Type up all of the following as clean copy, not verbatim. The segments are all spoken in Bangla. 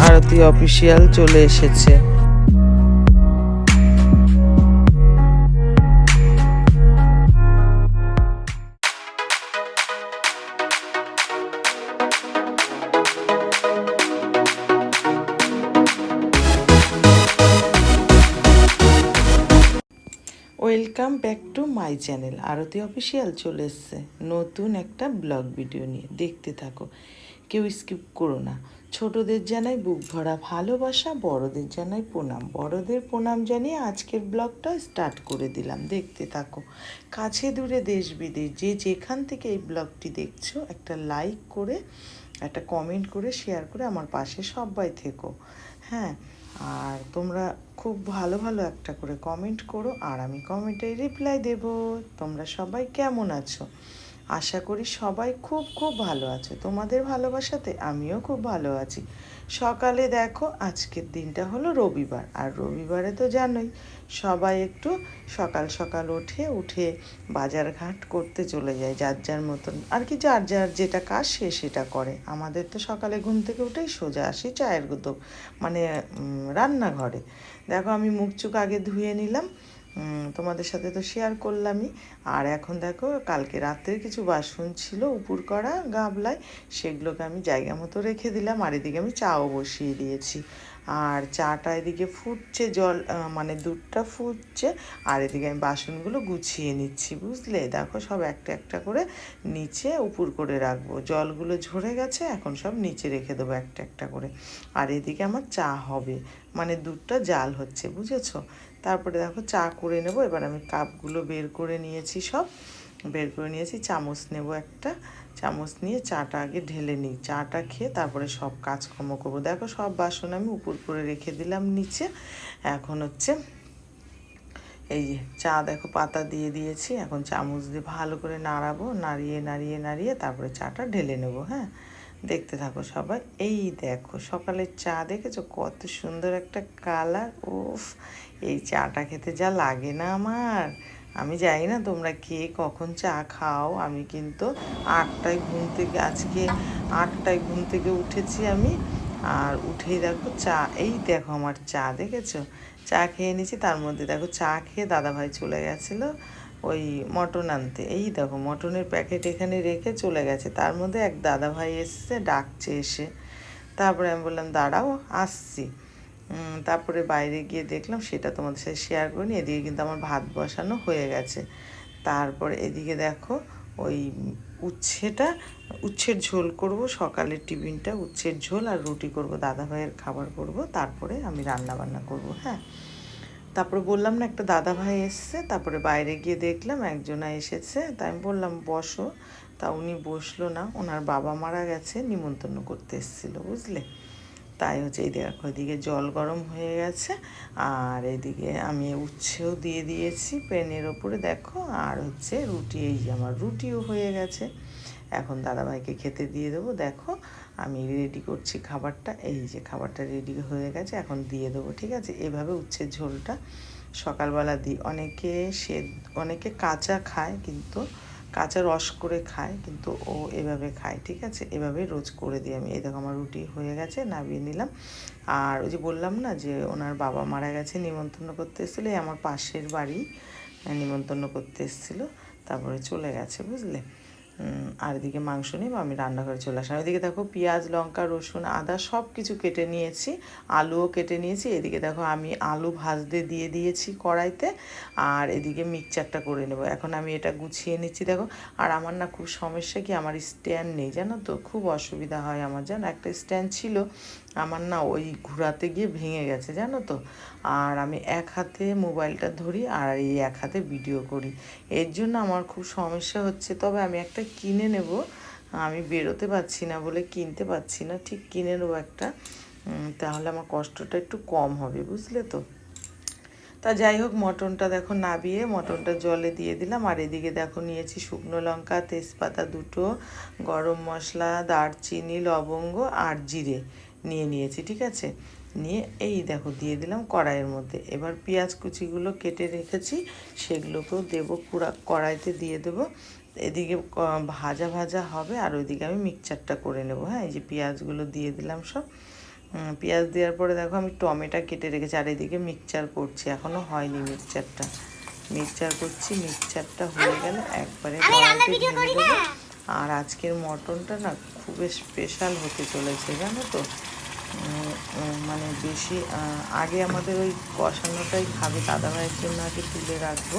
আরতি অফিসিয়াল চলে এসেছে। Welcome back to my channel. Arati official চলে এসছে নতুন একটা ব্লগ ভিডিও নিয়ে, দেখতে থাকো, কেউ স্কিপ করো না। ছোটদের জানাই বুক ভরা ভালোবাসা, বড়দের জানাই প্রণাম। বড়দের প্রণাম জানিয়ে আজকের ব্লগটা স্টার্ট করে দিলাম, দেখতে থাকো। কাছে দূরে দেশ বিদেশ যে যেখান থেকে এই ব্লগটি দেখছো, একটা লাইক করে, একটা কমেন্ট করে, শেয়ার করে আমার পাশে সবাই থেকো। হ্যাঁ, আর তোমরা খুব ভালো ভালো একটা করে কমেন্ট করো, আর আমি কমেন্টে রিপ্লাই দেব। তোমরা সবাই কেমন আছো? আশা করি সবাই খুব খুব ভালো আছো। তোমাদের ভালোবাসাতে আমিও খুব ভালো আছি। সকালে দেখো, আজকের দিনটা হলো রবিবার, আর রবিবারে তো জানোই সবাই একটু সকাল সকাল উঠে বাজার ঘাট করতে চলে যায়, যার যার মতন আর কি, যার যার যেটা কাজ সে সেটা করে। আমাদের তো সকালে ঘুম থেকে উঠেই সোজা আসি চায়ের মানে রান্নাঘরে। দেখো, আমি মুখ চুখ আগে ধুয়ে নিলাম, তোমাদের সাথে তো শেয়ার করলামই। আর এখন দেখো, কালকে রাত্রের কিছু বাসন ছিল উপুর করা গাবলায়, সেগুলোকে আমি জায়গা মতো রেখে দিলাম। আর এদিকে আমি চাও বসিয়ে দিয়েছি, আর চাটা এদিকে ফুটছে, জল মানে দুধটা ফুটছে, আর এদিকে আমি বাসনগুলো গুছিয়ে নিচ্ছি, বুঝলে। দেখো, সব একটা একটা করে নিচে উপুর করে রাখবো। জলগুলো ঝরে গেছে, এখন সব নিচে রেখে দেবো একটা একটা করে। আর এদিকে আমার চা হবে, মানে দুধটা জাল হচ্ছে, বুঝেছো। তারপরে দেখো, চা করে নেব। এবার আমি কাপগুলো বের করে নিয়েছি, সব বের করে নিয়েছি। চামচ নেব একটা, চামচ নিয়ে চাটা আগে ঢেলে নিই। চাটা খেয়ে তারপরে সব কাজকর্ম করবো। দেখো, সব বাসন আমি উপর করে রেখে দিলাম নিচে। এখন হচ্ছে এই যে চা, দেখো পাতা দিয়ে দিয়েছি। এখন চামচ দিয়ে ভালো করে নাড়াবো, নাড়িয়ে নাড়িয়ে নাড়িয়ে তারপরে চাটা ঢেলে নেবো। হ্যাঁ, দেখতে থাকো সবাই। এই দেখো, সকালের চা দেখেছো কত সুন্দর একটা কালার। উফ, এই চাটা খেতে যা লাগে না আমার। আমি জানি না তোমরা কে কখন চা খাও। আমি কিন্তু আজকে 8টায় ঘুম থেকে উঠেছি আমি। আর উঠেই দেখো চা, এই দেখো আমার চা দেখেছো, চা খেয়ে নিয়েছি। তার মধ্যে দেখো, চা খেয়ে দাদাভাই চলে গেছিলো ওই মটন আনতে। এই দেখো, মটনের প্যাকেট এখানে রেখে চলে গেছে। তার মধ্যে এক দাদাভাই এসছে, ডাকছে এসে। তারপরে আমি বললাম দাঁড়াও, আসছি। তারপরে বাইরে গিয়ে দেখলাম, সেটা তোমাদের সাথে শেয়ার করিনি। এদিকে কিন্তু আমার ভাত বসানো হয়ে গেছে। তারপরে এদিকে দেখো, ওই উচ্ছের ঝোল করব। সকালের টিফিনটা উচ্ছের ঝোল আর রুটি করব, দাদাভাইয়ের খাবার করব। তারপরে আমি রান্না বান্না করব। হ্যাঁ, তারপরে বললাম না একটা দাদাভাই এসছে। তারপরে বাইরে গিয়ে দেখলাম একজনা এসেছে, তাই আমি বললাম বসো। তা উনি বসলো না, ওনার বাবা মারা গেছে, নিমন্ত্রণ করতে এসেছিলো, বুঝলে। তাই হচ্ছে, এই দেখো এদিকে জল গরম হয়ে গেছে, আর এদিকে আমি উচ্ছেও দিয়ে দিয়েছি প্যানের ওপরে, দেখো। আর হচ্ছে রুটি, এই যে আমার রুটিও হয়ে গেছে। এখন দাদাভাইকে খেতে দিয়ে দেবো। দেখো, আমি রেডি করছি খাবারটা। এই যে খাবারটা রেডি হয়ে গেছে, এখন দিয়ে দেবো, ঠিক আছে। এভাবে উচ্ছের ঝোলটা সকালবেলা দিই। অনেকে কাঁচা খায়, কিন্তু কাঁচা রস করে খায়, কিন্তু ও এভাবে খায়, ঠিক আছে। এভাবে রোজ করে দিই আমি। এই দেখো, আমার রুটি হয়ে গেছে, নামিয়ে নিলাম। আর ওই যে বললাম না যে ওনার বাবা মারা গেছে, নিমন্ত্রণ করতে এসেছিলো, এই আমার পাশের বাড়ি নিমন্ত্রণ করতে এসেছিলো, তারপরে চলে গেছে, বুঝলে। আর এদিকে মাংস নিয়ে আমি রান্নাঘরে চলে আসলাম। এদিকে দেখো, পেঁয়াজ লঙ্কা রসুন আদা সব কিছু কেটে নিয়েছি, আলুও কেটে নিয়েছি। এদিকে দেখো, আমি আলু ভাজতে দিয়ে দিয়েছি কড়াইতে, আর এদিকে মিক্সচারটা করে নেব। এখন আমি এটা গুছিয়ে নিচ্ছি, দেখো। আর আমার না খুব সমস্যা কি, আমার স্ট্যান্ড নেই, জানো তো, খুব অসুবিধা হয় আমার। জানো, একটা স্ট্যান্ড ছিল আমার, না ওই ঘোরাতে গিয়ে ভেঙে গেছে, জানো তো। আর আমি এক হাতে মোবাইলটা ধরি, আর এই এক হাতে ভিডিও করি, এর জন্য আমার খুব সমস্যা হচ্ছে। তবে আমি একটা কিনে নেব, আমি বেরোতে পারছি না বলে কিনতে পারছি না, ঠিক কিনে নেবো একটা, তাহলে আমার কষ্টটা একটু কম হবে, বুঝলে তো। তা যাই হোক, মটনটা দেখো নাবিয়ে মটনটা জলে দিয়ে দিলাম। আর এদিকে দেখো, নিয়েছি শুকনো লঙ্কা, তেজপাতা দুটো, গরম মশলা, দারচিনি, লবঙ্গ আর জিরে নিয়েছি, ঠিক আছে। নিয়ে এই দেখো দিয়ে দিলাম কড়াইয়ের মধ্যে। এবার পেঁয়াজ কুচিগুলো কেটে রেখেছি, সেগুলোকেও দেবো, পুরা কড়াইতে দিয়ে দেবো। এদিকে ভাজা ভাজা হবে, আর ওইদিকে আমি মিক্সচারটা করে নেবো। হ্যাঁ, এই যে পেঁয়াজগুলো দিয়ে দিলাম সব, পেঁয়াজ দেওয়ার পরে দেখো আমি টমেটো কেটে রেখেছি, আর এদিকে মিক্সচার করছি, এখনও হয়নি মিক্সচারটা। মিক্সচার করছি, মিক্সচারটা হয়ে গেলে একবারে কড়াইতে ঢেলে দেবো। আর আজকের মটনটা না খুব স্পেশাল হতে চলেছে জানো তো। মানে বেশি আগে আমাদের ওই কষানোটাই খাবে, দাদাভাইয়ের জন্য আগে তুলে রাখবো।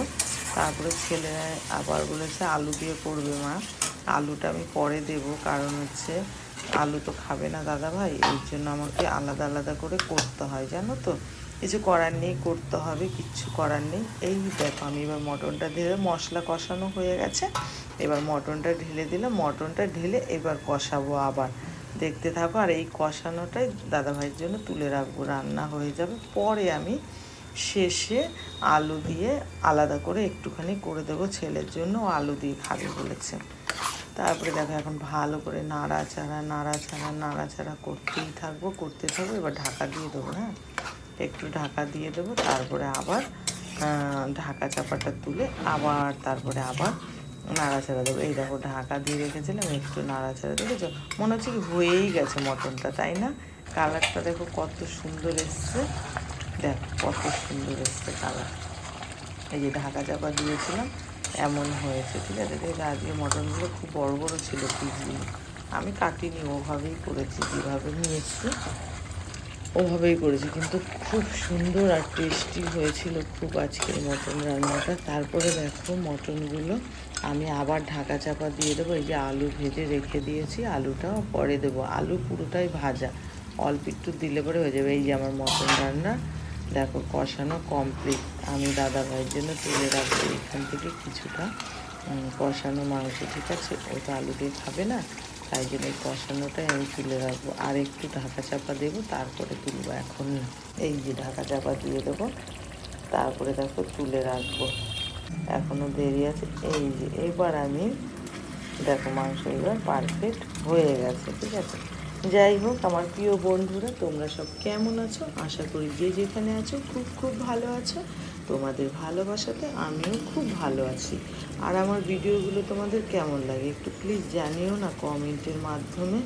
তারপরে ছেলেরা আবার বলেছে আলু দিয়ে করবে মা। আলুটা আমি পরে দেবো, কারণ হচ্ছে আলু তো খাবে না দাদাভাই, এই জন্য আমাকে আলাদা আলাদা করে করতে হয় জানো তো। কিছু করার নেই, করতে হবে, কিচ্ছু করার নেই। এই দেখো আমি এবার মটনটা ঢেলে, মশলা কষানো হয়ে গেছে, এবার মটনটা ঢেলে দিলাম। মটনটা ঢেলে এবার কষাবো আবার, দেখতে থাকো। আর এই কষানোটাই দাদাভাইয়ের জন্য তুলে রাখবো, রান্না হয়ে যাবে। পরে আমি শেষে আলু দিয়ে আলাদা করে একটুখানি করে দেবো ছেলের জন্য, ও আলু দিয়ে খাবে বলেছে। তারপরে দেখো এখন ভালো করে নাড়াচাড়া করতেই থাকবো, এবার ঢাকা দিয়ে দেবো। হ্যাঁ, একটু ঢাকা দিয়ে দেবো, তারপরে আবার ঢাকা চাপাটা তুলে তারপরে আবার নাড়াচাড়া দেবো। এই দেখো ঢাকা দিয়ে রেখেছিলাম, একটু নাড়াচাড়া দেখেছো, মনে হচ্ছে কি হয়েই গেছে মটনটা, তাই না? কালারটা দেখো কত সুন্দর এসছে, দেখো কত সুন্দর এসছে কালার। এই যে ঢাকা চাপা দিয়েছিলাম, এমন হয়েছে, ঠিক আছে। দেখে আজকে মটনগুলো খুব বড় বড় ছিল পিসগুলো, আমি কাটিনি, ওভাবেই করেছি, যেভাবে নিয়েছি ওভাবেই করেছি, কিন্তু খুব সুন্দর আর টেস্টি হয়েছিল খুব আজকের মটন রান্নাটা। তারপরে দেখো মটনগুলো আমি আবার ঢাকা চাপা দিয়ে দেবো। এই যে আলু ভেজে রেখে দিয়েছি, আলুটাও পরে দেবো। আলু পুরোটাই ভাজা, অল্প একটু দিলে পরে হয়ে যাবে। এই যে আমার মটন রান্না দেখো কষানো কমপ্লিট। আমি দাদাভাইয়ের জন্য তুলে রাখবো এখান থেকে কিছুটা কষানো মাংস, ঠিক আছে। ও তো আলু দিয়ে খাবে না, তাই জন্য এই কষানোটাই আমি তুলে রাখবো। আর একটু ঢাকা চাপা দেবো, তারপরে তুলবো, এখন না। এই যে ঢাকা চাপা দিয়ে দেবো, তারপরে দেখো তুলে রাখবো, এখনও দেরি আছে। এই যে এবার আমি দেখো মাংস এবার পারফেক্ট হয়ে গেছে, ঠিক আছে। যাই হোক আমার প্রিয় বন্ধুরা, তোমরা সব কেমন আছো? আশা করি যে যেখানে আছো খুব খুব ভালো আছো। তোমাদের ভালোবাসাতে আমিও খুব ভালো আছি। আর আমার ভিডিওগুলো তোমাদের কেমন লাগে একটু প্লিজ জানিও না, কমেন্টের মাধ্যমে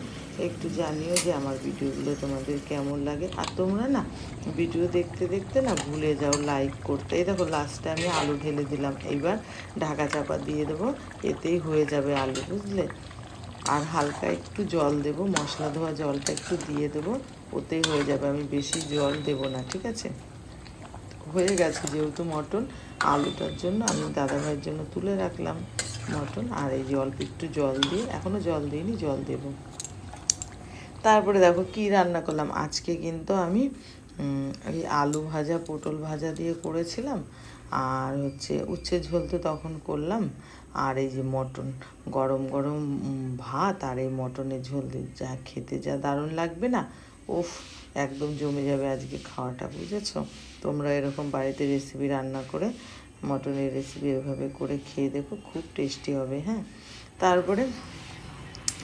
একটু জানিও যে আমার ভিডিওগুলো তোমাদের কেমন লাগে। আর তোমরা না ভিডিও দেখতে দেখতে না ভুলে যাও লাইক করতে। এই দেখো লাস্টে আমি আলু ঢেলে দিলাম, এইবার ঢাকা চাপা দিয়ে দেবো, এতেই হয়ে যাবে আলু, বুঝলে। আর হালকা একটু জল দেব, মশলা ধোয়া জলটা একটু দিয়ে দেবো, ওতেই হয়ে যাবে, আমি বেশি জল দেব না, ঠিক আছে। হয়ে গেছে যেহেতু মটন, আলুটার জন্য আমি দাদাভাইয়ের জন্য তুলে রাখলাম মটন। আর এই যে অল্প একটু জল দিয়ে, এখনও জল দিইনি, জল দেব। তারপরে দেখো কি রান্না করলাম আজকে, কিন্তু আমি এই আলু ভাজা পটল ভাজা দিয়ে করেছিলাম, আর হচ্ছে উচ্ছে ঝোল তো তখন করলাম। আর এই যে মটন, গরম গরম ভাত আর এই মটনের ঝোল দিয়ে যা খেতে যা দারুণ লাগবে না, উফ, একদম জমে যাবে আজকে খাওয়াটা, বুঝেছো। তোমরা এরকম বাড়িতে রেসিপি রান্না করে, মটনের রেসিপি এভাবে করে খেয়ে দেখো, খুব টেস্টি হবে। হ্যাঁ, তারপরে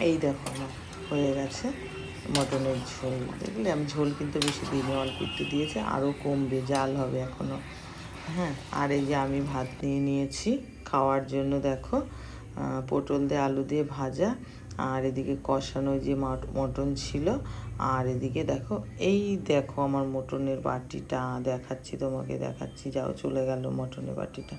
এই দেখো আমার হয়ে গেছে মটনের ঝোল। দেখলে আমি ঝোল কিন্তু বেশি দিইনি, অল্প একটু দিয়েছি, আরও কমবে, জাল হবে এখনও। হ্যাঁ, আর এই যে আমি ভাত নিয়ে নিয়েছি খাওয়ার জন্য, দেখো পটল দিয়ে আলু দিয়ে ভাজা, আর এদিকে কষানো যে মটন ছিল, আর এদিকে দেখো এই দেখো আমার মটনের বাটিটা দেখাচ্ছি তোমাকে, দেখাচ্ছি, যাও চলে গেল মটনের বাটিটা।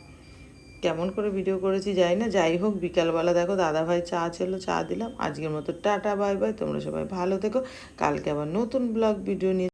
কেমন করে ভিডিও করেছি যাই না, যাই হোক বিকালবেলা দেখো দাদাভাই চা ছিল, চা দিলাম। আজকের মতো টাটা বাই বাই, তোমরা সবাই ভালো থেকো, কালকে আবার নতুন ব্লগ ভিডিও নিয়ে